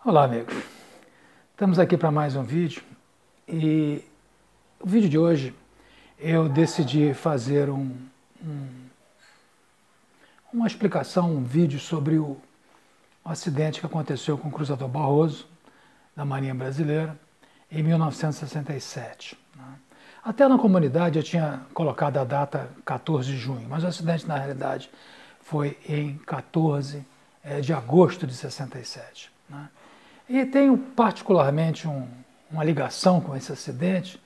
Olá, amigos. Estamos aqui para mais um vídeo e o vídeo de hoje eu decidi fazer uma explicação, um vídeo sobre o acidente que aconteceu com o Cruzador Barroso, da Marinha Brasileira, em 1967. Até na comunidade eu tinha colocado a data 14 de junho, mas o acidente na realidade foi em 14 de agosto de 67. E tenho particularmente uma ligação com esse acidente,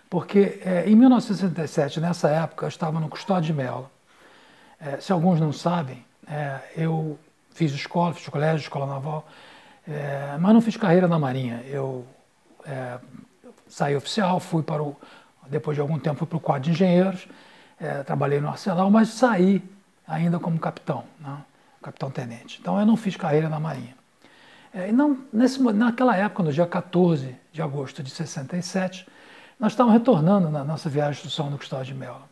porque em 1967, nessa época, eu estava no Custódio de Mello. Se alguns não sabem, eu fiz escola, fiz colégio, escola naval, mas não fiz carreira na Marinha. Eu saí oficial, depois de algum tempo fui para o quadro de engenheiros, trabalhei no Arsenal, mas saí ainda como capitão, né? Capitão-tenente. Então eu não fiz carreira na Marinha. Naquela época, no dia 14 de agosto de 67, nós estávamos retornando na nossa viagem de instrução no Custódio de Mello.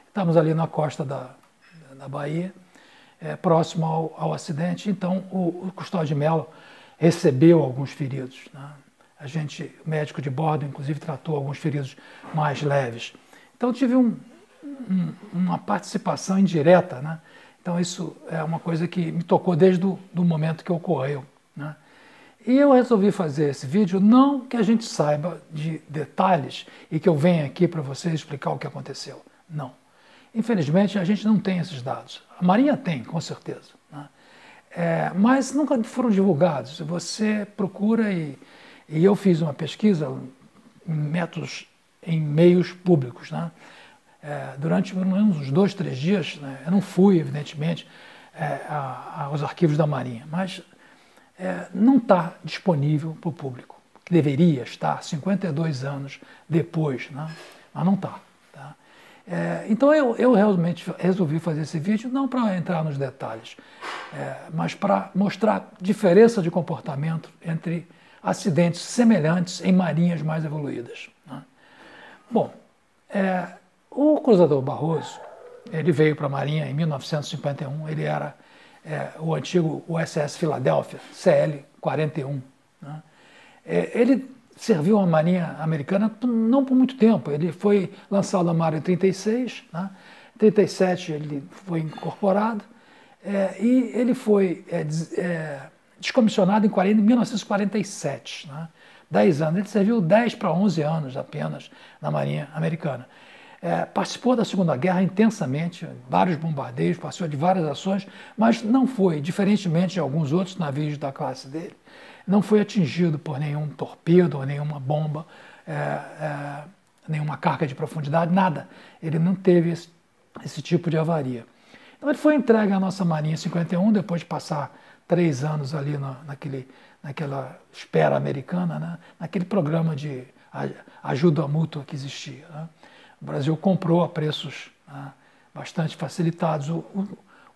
Estávamos ali na costa da Bahia, próximo ao acidente, então o Custódio de Mello recebeu alguns feridos, né? O médico de bordo, inclusive, tratou alguns feridos mais leves. Então tive uma participação indireta, né? Então isso é uma coisa que me tocou desde o momento que ocorreu, né? E eu resolvi fazer esse vídeo, não que a gente saiba de detalhes e que eu venha aqui para vocês explicar o que aconteceu. Não. Infelizmente, a gente não tem esses dados. A Marinha tem, com certeza, né? Mas nunca foram divulgados. Você procura e eu fiz uma pesquisa em meios públicos, né? Durante pelo menos uns 2, 3 dias, né? Eu não fui, evidentemente, aos arquivos da Marinha, mas não está disponível para o público, que deveria estar 52 anos depois, né? Mas não está. Tá? Então eu realmente resolvi fazer esse vídeo, não para entrar nos detalhes, mas para mostrar diferença de comportamento entre acidentes semelhantes em marinhas mais evoluídas, né? Bom, o Cruzador Barroso, ele veio para a Marinha em 1951, ele era o antigo USS Philadelphia, CL-41. Né? Ele serviu a Marinha Americana não por muito tempo, ele foi lançado na Marinha em 36, né? Em 37 ele foi incorporado e ele foi descomissionado em 1947, né? 10 anos, ele serviu 10 para 11 anos apenas na Marinha Americana. Participou da Segunda Guerra intensamente, vários bombardeios, participou de várias ações, mas não foi, diferentemente de alguns outros navios da classe dele, não foi atingido por nenhum torpedo, nenhuma bomba, nenhuma carga de profundidade, nada. Ele não teve esse tipo de avaria. Então ele foi entregue à nossa Marinha em 51, depois de passar 3 anos ali naquela espera americana, né? Naquele programa de ajuda mútua que existia, né? O Brasil comprou a preços bastante facilitados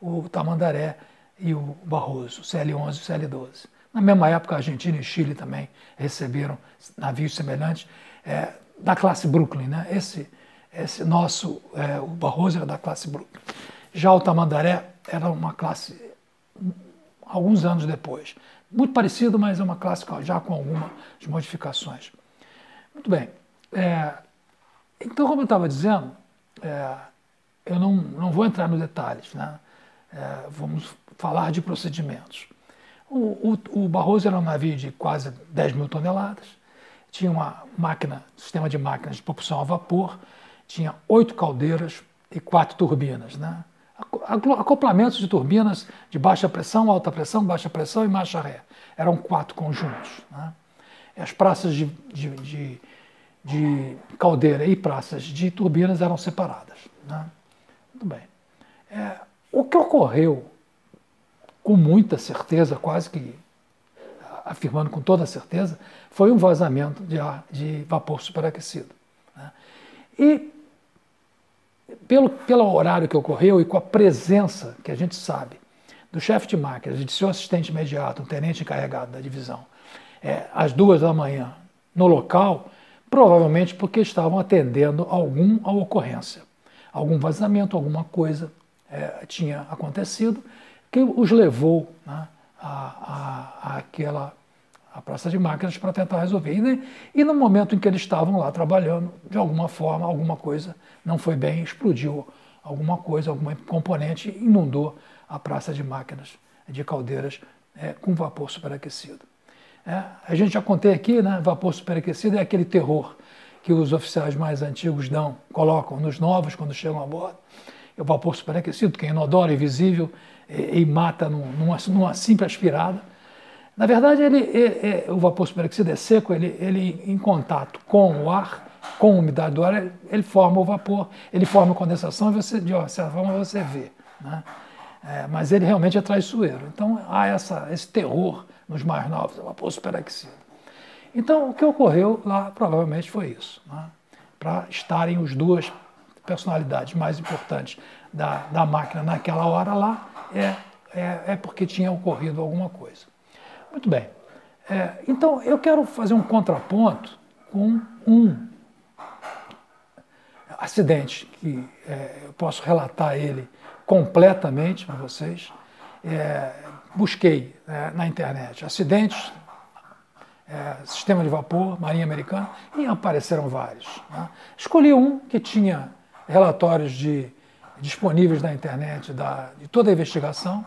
o Tamandaré e o Barroso, o CL-11 e o CL-12. Na mesma época, a Argentina e Chile também receberam navios semelhantes da classe Brooklyn, né? Esse nosso, o Barroso era da classe Brooklyn. Já o Tamandaré era uma classe, alguns anos depois. Muito parecido, mas é uma classe já com algumas modificações. Muito bem. Então, como eu estava dizendo, eu não vou entrar nos detalhes, né? Vamos falar de procedimentos. O Barroso era um navio de quase 10 mil toneladas, tinha sistema de máquinas de propulsão a vapor, tinha 8 caldeiras e 4 turbinas, né? Acoplamentos de turbinas de baixa pressão, alta pressão, baixa pressão e marcha ré. Eram 4 conjuntos, né? As praças de caldeira e praças de turbinas eram separadas, né? Muito bem. O que ocorreu com muita certeza, quase que afirmando com toda certeza, foi um vazamento de ar de vapor superaquecido, né? E pelo horário que ocorreu e com a presença que a gente sabe do chefe de máquinas, de seu assistente imediato, um tenente encarregado da divisão, às 2 da manhã no local, provavelmente porque estavam atendendo a ocorrência. Algum vazamento, alguma coisa tinha acontecido que os levou, né, a praça de máquinas para tentar resolver. E no momento em que eles estavam lá trabalhando, de alguma forma, alguma coisa não foi bem, explodiu alguma coisa, algum componente, inundou a praça de máquinas de Caldeiras com vapor superaquecido. A gente já contei aqui, né, vapor superaquecido é aquele terror que os oficiais mais antigos colocam nos novos quando chegam a bordo. É o vapor superaquecido, que é inodoro, invisível, e mata numa simples aspirada. Na verdade, o vapor superaquecido é seco, ele em contato com o ar, com a umidade do ar, ele forma o vapor, ele forma a condensação e você, de certa forma, você vê, né? Mas ele realmente é traiçoeiro. Então, há esse terror nos mais novos, o vapor superaquecido. Então, o que ocorreu lá provavelmente foi isso, né? Para estarem as duas personalidades mais importantes da máquina naquela hora lá, é porque tinha ocorrido alguma coisa. Muito bem. Então, eu quero fazer um contraponto com um acidente que eu posso relatar ele completamente para vocês. Busquei na internet acidentes, sistema de vapor, Marinha Americana, e apareceram vários, né? Escolhi um que tinha relatórios disponíveis na internet de toda a investigação,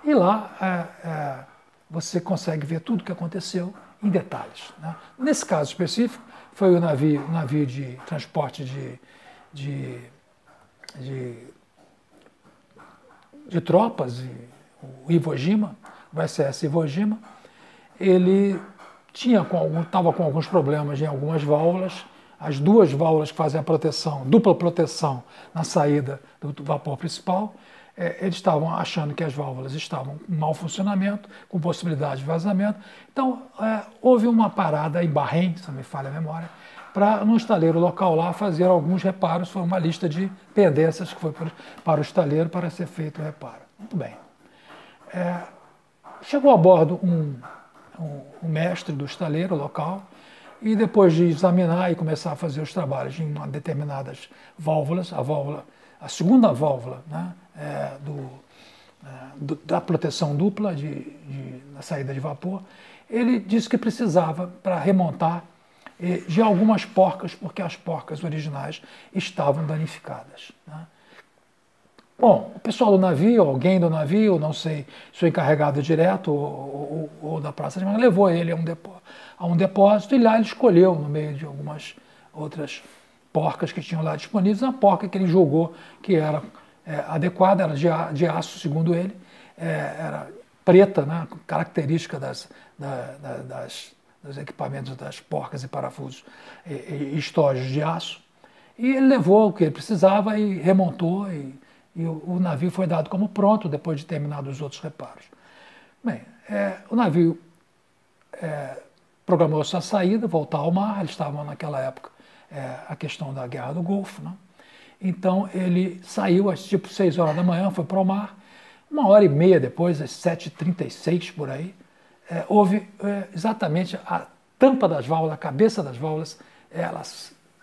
e lá você consegue ver tudo o que aconteceu em detalhes, né? Nesse caso específico, foi o navio de transporte de tropas, o Iwo Jima, o SS Iwo Jima. Ele estava com alguns problemas em algumas válvulas. As duas válvulas que fazem a proteção, dupla proteção na saída do vapor principal, eles estavam achando que as válvulas estavam em mau funcionamento, com possibilidade de vazamento. Então, houve uma parada em Bahrein, se não me falha a memória, para no estaleiro local lá fazer alguns reparos. Foi uma lista de pendências que foi para o estaleiro para ser feito o reparo. Muito bem. Chegou a bordo um mestre do estaleiro local, e depois de examinar e começar a fazer os trabalhos em determinadas válvulas, a segunda válvula, né, da proteção dupla na saída de vapor, ele disse que precisava para remontar de algumas porcas, porque as porcas originais estavam danificadas, né? Bom, o pessoal do navio, alguém do navio, não sei se o encarregado direto ou da praça de máquinas, levou ele a um depósito, e lá ele escolheu, no meio de algumas outras porcas que tinham lá disponíveis, a porca que ele julgou que era adequada, era de aço, segundo ele, era preta, né, característica dos equipamentos das porcas e parafusos e estojos de aço. E ele levou o que ele precisava e remontou, e o navio foi dado como pronto depois de terminados os outros reparos. Bem, o navio programou sua saída, voltar ao mar. Eles estavam naquela época a questão da Guerra do Golfo, né? Então ele saiu às tipo 6 horas da manhã, foi para o mar. 1h30 depois, às 7h36 por aí, houve exatamente a tampa das válvulas, a cabeça das válvulas, ela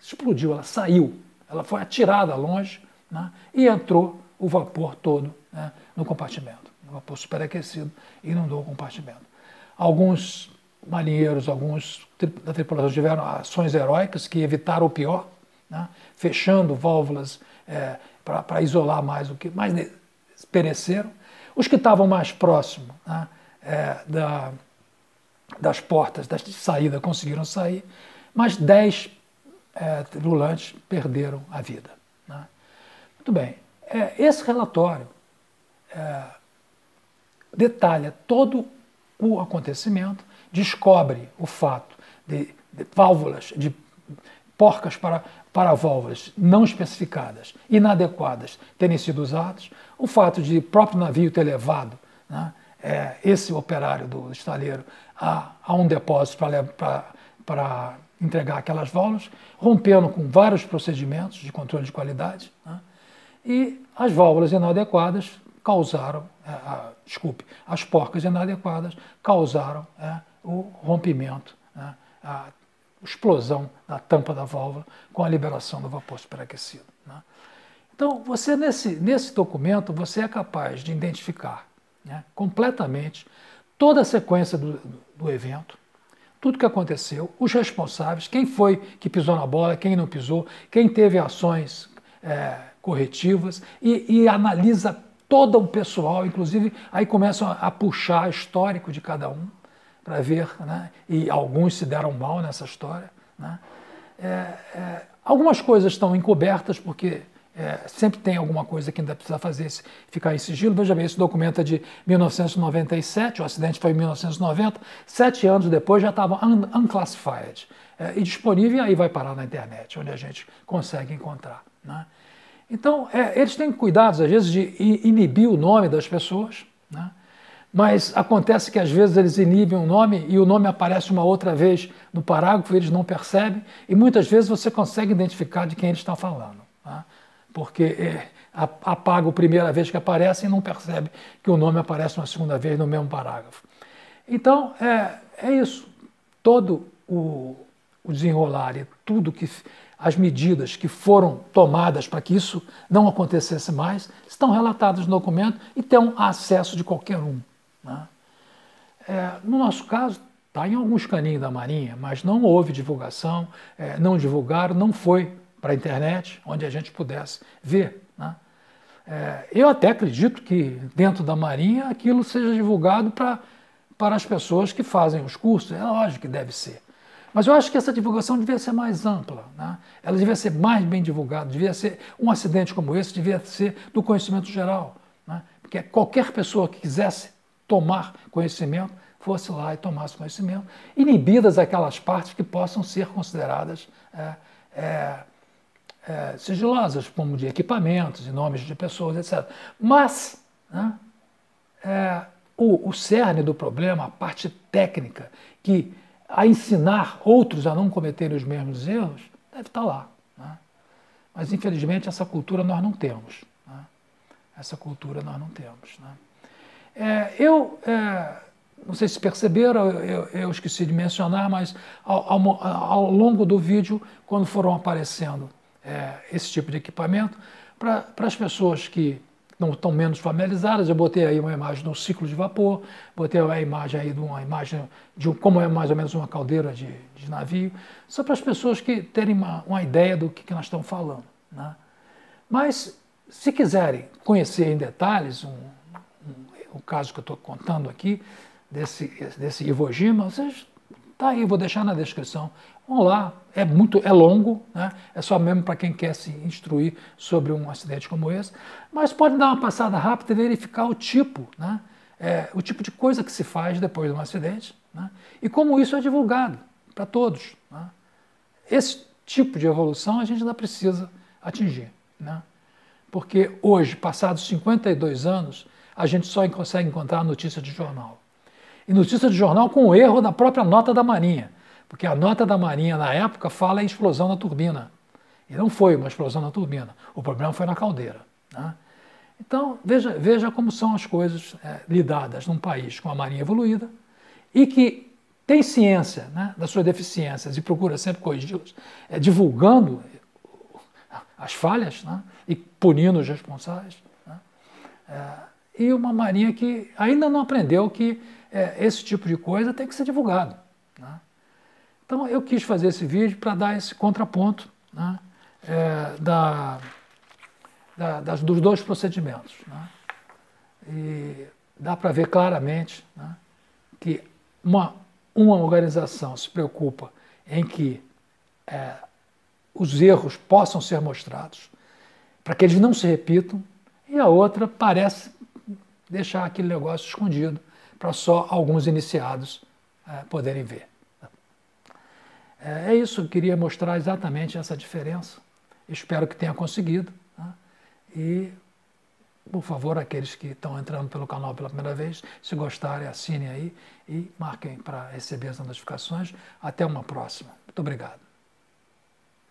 explodiu, ela saiu, ela foi atirada longe, né? E entrou o vapor todo, né, no compartimento. O vapor superaquecido inundou o compartimento. Alguns marinheiros, alguns da tripulação tiveram ações heróicas que evitaram o pior, né, fechando válvulas para isolar mais o que mais pereceram. Os que estavam mais próximos, né, das portas de saída conseguiram sair, mas 10 tripulantes perderam a vida, né? Muito bem. Esse relatório detalha todo o acontecimento, descobre o fato de válvulas, de porcas para válvulas não especificadas, inadequadas, terem sido usadas, o fato de o próprio navio ter levado, né, esse operário do estaleiro a um depósito para entregar aquelas válvulas, rompendo com vários procedimentos de controle de qualidade, né? E as válvulas inadequadas causaram, as porcas inadequadas causaram o rompimento, né, a explosão da tampa da válvula com a liberação do vapor superaquecido, né? Então, você nesse documento, você é capaz de identificar, né, completamente toda a sequência do evento, tudo que aconteceu, os responsáveis, quem foi que pisou na bola, quem não pisou, quem teve ações corretivas e analisa todo o pessoal, inclusive aí começam a puxar histórico de cada um para ver, né? E alguns se deram mal nessa história, né? Algumas coisas estão encobertas porque sempre tem alguma coisa que ainda precisa fazer, ficar em sigilo. Veja bem, esse documento é de 1997, o acidente foi em 1990, 7 anos depois já estava unclassified e disponível, e aí vai parar na internet, onde a gente consegue encontrar, né? Então, eles têm cuidados, às vezes, de inibir o nome das pessoas, né? Mas acontece que, às vezes, eles inibem o nome e o nome aparece uma outra vez no parágrafo, eles não percebem, e muitas vezes você consegue identificar de quem eles estão falando, né? Porque apaga a primeira vez que aparece e não percebe que o nome aparece uma segunda vez no mesmo parágrafo. Então, é isso. Todo o desenrolar e tudo que as medidas que foram tomadas para que isso não acontecesse mais estão relatadas no documento e têm acesso de qualquer um, né? No nosso caso, está em alguns caninhos da Marinha, mas não houve divulgação, não divulgaram, não foi para a internet, onde a gente pudesse ver, né? Eu até acredito que dentro da Marinha aquilo seja divulgado para as pessoas que fazem os cursos, é lógico que deve ser. Mas eu acho que essa divulgação devia ser mais ampla, né? Ela devia ser mais bem divulgada, devia ser um acidente como esse, devia ser do conhecimento geral, né? Porque qualquer pessoa que quisesse tomar conhecimento, fosse lá e tomasse conhecimento, inibidas aquelas partes que possam ser consideradas sigilosas, como de equipamentos, de nomes de pessoas, etc. Mas, né, o cerne do problema, a parte técnica, que a ensinar outros a não cometerem os mesmos erros, deve estar lá, né? Mas, infelizmente, essa cultura nós não temos, né? Essa cultura nós não temos, né? Não sei se perceberam, eu esqueci de mencionar, mas ao longo do vídeo, quando foram aparecendo esse tipo de equipamento, para as pessoas que não estão menos familiarizadas, eu botei aí uma imagem do ciclo de vapor, botei a imagem aí de como é mais ou menos uma caldeira de navio, só para as pessoas que terem uma ideia do que nós estamos falando, né? Mas, se quiserem conhecer em detalhes o caso que eu estou contando aqui, desse Iwo Jima, vocês tá aí, vou deixar na descrição. Vamos lá, é longo, né? É só mesmo para quem quer se instruir sobre um acidente como esse, mas pode dar uma passada rápida e verificar o tipo, né? O tipo de coisa que se faz depois de um acidente, né? E como isso é divulgado para todos, né? Esse tipo de evolução a gente ainda precisa atingir, né? Porque hoje, passados 52 anos, a gente só consegue encontrar notícia de jornal. E notícia de jornal com o erro da própria nota da Marinha, porque a nota da Marinha, na época, fala em explosão na turbina. E não foi uma explosão na turbina, o problema foi na caldeira, né? Então, veja como são as coisas lidadas num país com a Marinha evoluída e que tem ciência, né, das suas deficiências e procura sempre corrigi-las, divulgando as falhas, né, e punindo os responsáveis, né? E uma Marinha que ainda não aprendeu que esse tipo de coisa tem que ser divulgado, né? Então eu quis fazer esse vídeo para dar esse contraponto, né, dos dois procedimentos, né? E dá para ver claramente, né, que uma organização se preocupa em que os erros possam ser mostrados, para que eles não se repitam, e a outra parece deixar aquele negócio escondido para só alguns iniciados poderem ver. É isso, eu queria mostrar exatamente essa diferença. Espero que tenha conseguido, né? E, por favor, aqueles que estão entrando pelo canal pela primeira vez, se gostarem, assinem aí e marquem para receber as notificações. Até uma próxima. Muito obrigado.